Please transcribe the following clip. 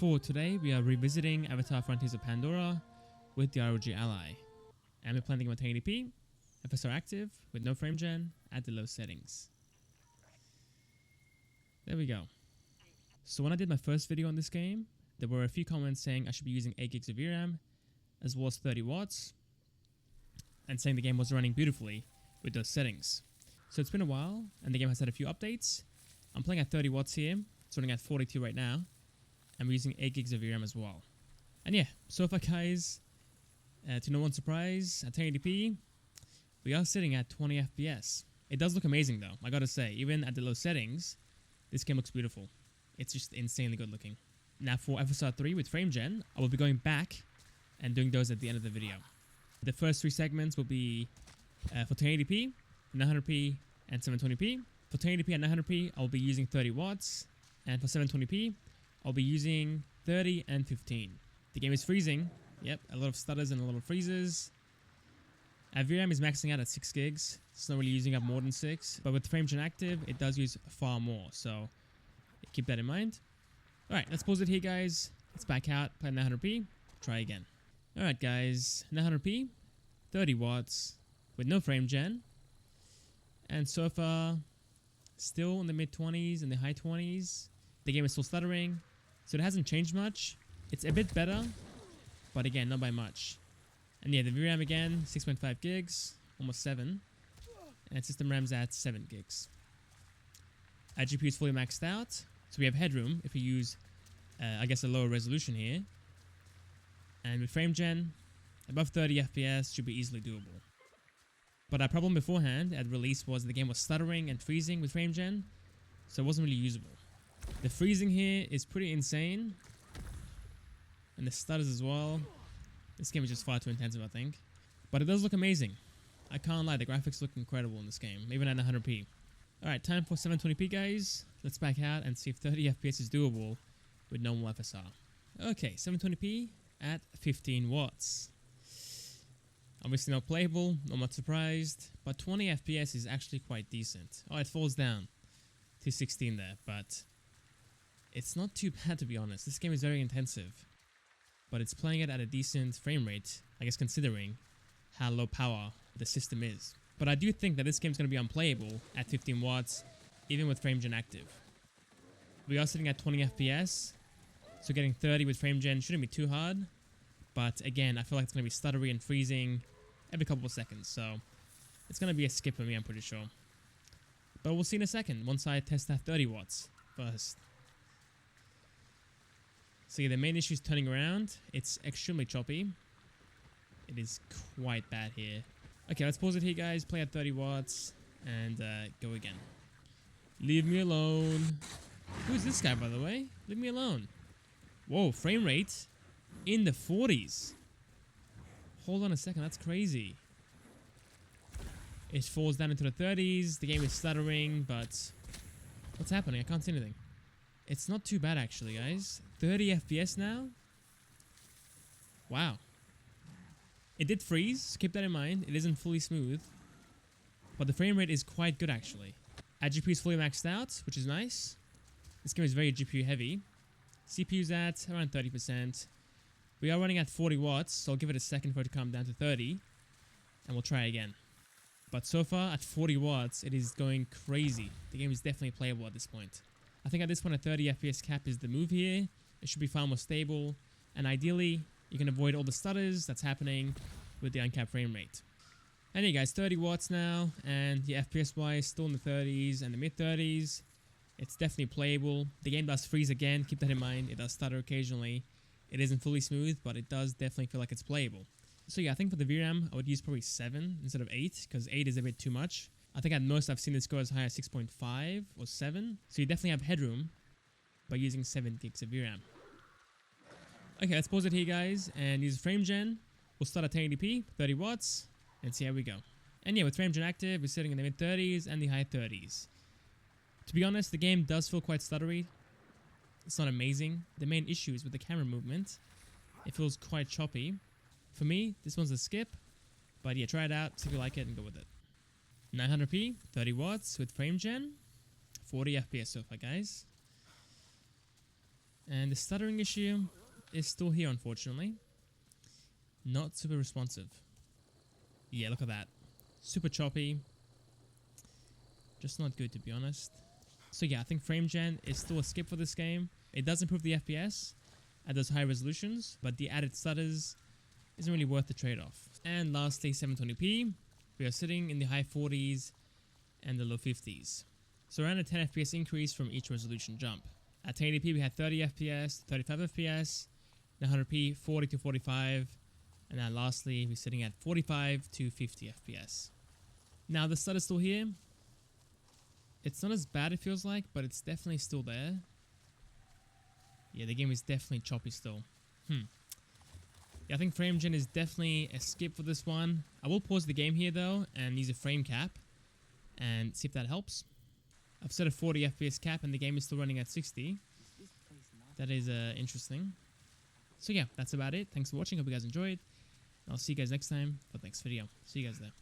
For today, we are revisiting Avatar Frontiers of Pandora with the ROG Ally. And we're playing the game at 1080p, FSR active, with no frame gen, at the low settings. There we go. So when I did my first video on this game, there were a few comments saying I should be using 8 gigs of VRAM, as well as 30 watts, and saying the game was running beautifully with those settings. So it's been a while, and the game has had a few updates. I'm playing at 30 watts here, it's running at 42 right now, and we're using 8 gigs of VRAM as well. And yeah, so far guys, to no one's surprise, at 1080p, we are sitting at 20 FPS. It does look amazing though, I gotta say, even at the low settings, this game looks beautiful. It's just insanely good looking. Now for FSR 3 with frame gen, I will be going back and doing those at the end of the video. The first 3 segments will be for 1080p, 900p, and 720p. For 1080p and 900p, I'll be using 30 watts, and for 720p, I'll be using 30 and 15. The game is freezing. Yep, a lot of stutters and a lot of freezes. VRAM is maxing out at 6 gigs. It's not really using up more than 6, but with frame gen active, it does use far more, so keep that in mind. Alright, let's pause it here guys. Let's back out, play 900p, try again. Alright guys, 900p, 30 watts, with no frame gen. And so far, still in the mid 20s and the high 20s. The game is still stuttering, so it hasn't changed much. It's a bit better, but again, not by much. And yeah, the VRAM again, 6.5 gigs, almost 7. And system RAM's at 7 gigs. Our GPU is fully maxed out, so we have headroom if we use, I guess, a lower resolution here. And with frame gen, above 30 FPS should be easily doable. But our problem beforehand at release was the game was stuttering and freezing with frame gen, so it wasn't really usable. The freezing here is pretty insane, and the stutters as well. This game is just far too intensive, I think. But it does look amazing. I can't lie, the graphics look incredible in this game, even at 100p. Alright, time for 720p guys. Let's back out and see if 30 FPS is doable with normal FSR. Okay, 720p at 15 watts. Obviously not playable, I'm not surprised, but 20 FPS is actually quite decent. Oh, it falls down to 16 there, but it's not too bad to be honest. This game is very intensive, but it's playing it at a decent frame rate, I guess considering how low power the system is. But I do think that this game is going to be unplayable at 15 watts, even with frame gen active. We are sitting at 20 FPS, so getting 30 with frame gen shouldn't be too hard. But again, I feel like it's going to be stuttery and freezing every couple of seconds, so it's going to be a skip for me, I'm pretty sure. But we'll see in a second, once I test that 30 watts first. So yeah, the main issue is turning around. It's extremely choppy. It is quite bad here. Okay, let's pause it here guys, play at 30 watts, and go again. Leave me alone. Who's this guy by the way? Leave me alone. Whoa, frame rate in the 40s. Hold on a second, that's crazy. It falls down into the 30s, the game is stuttering, but what's happening? I can't see anything. It's not too bad actually, guys. 30 FPS now? Wow. It did freeze, keep that in mind. It isn't fully smooth, but the frame rate is quite good actually. Our GPU is fully maxed out, which is nice. This game is very GPU heavy. CPU's at around 30%. We are running at 40 watts, so I'll give it a second for it to come down to 30, and we'll try again. But so far, at 40 watts, it is going crazy. The game is definitely playable at this point. I think at this point, a 30 FPS cap is the move here. It should be far more stable, and ideally, you can avoid all the stutters that's happening with the uncapped frame rate. And yeah guys, 30 watts now, and yeah, FPS wise, still in the 30s and the mid 30s. It's definitely playable. The game does freeze again, keep that in mind. It does stutter occasionally. It isn't fully smooth, but it does definitely feel like it's playable. So yeah, I think for the VRAM, I would use probably 7 instead of 8, because 8 is a bit too much. I think at most I've seen this go as high as 6.5 or 7. So you definitely have headroom by using 7 gigs of VRAM. Okay, let's pause it here guys and use frame gen. We'll start at 1080p, 30 watts, and see how we go. And yeah, with frame gen active, we're sitting in the mid 30s and the high 30s. To be honest, the game does feel quite stuttery. It's not amazing. The main issue is with the camera movement. It feels quite choppy. For me, this one's a skip. But yeah, try it out, see if you like it, and go with it. 900p, 30 watts with frame gen, 40 FPS so far, guys. And the stuttering issue is still here, unfortunately. Not super responsive. Yeah, look at that. Super choppy. Just not good, to be honest. So yeah, I think frame gen is still a skip for this game. It does improve the FPS at those high resolutions, but the added stutters isn't really worth the trade-off. And lastly, 720p. We are sitting in the high 40s and the low 50s. So around a 10 FPS increase from each resolution jump. At 1080p we had 30 FPS, 35 FPS, 100p 40 to 45, and now lastly we're sitting at 45 to 50 FPS. Now the stutter's still here. It's not as bad, it feels like, but it's definitely still there. Yeah, the game is definitely choppy still. Yeah, I think frame gen is definitely a skip for this one. I will pause the game here though and use a frame cap and see if that helps. I've set a 40 FPS cap and the game is still running at 60. That is interesting. So yeah, that's about it. Thanks for watching. Hope you guys enjoyed. I'll see you guys next time for the next video. See you guys there.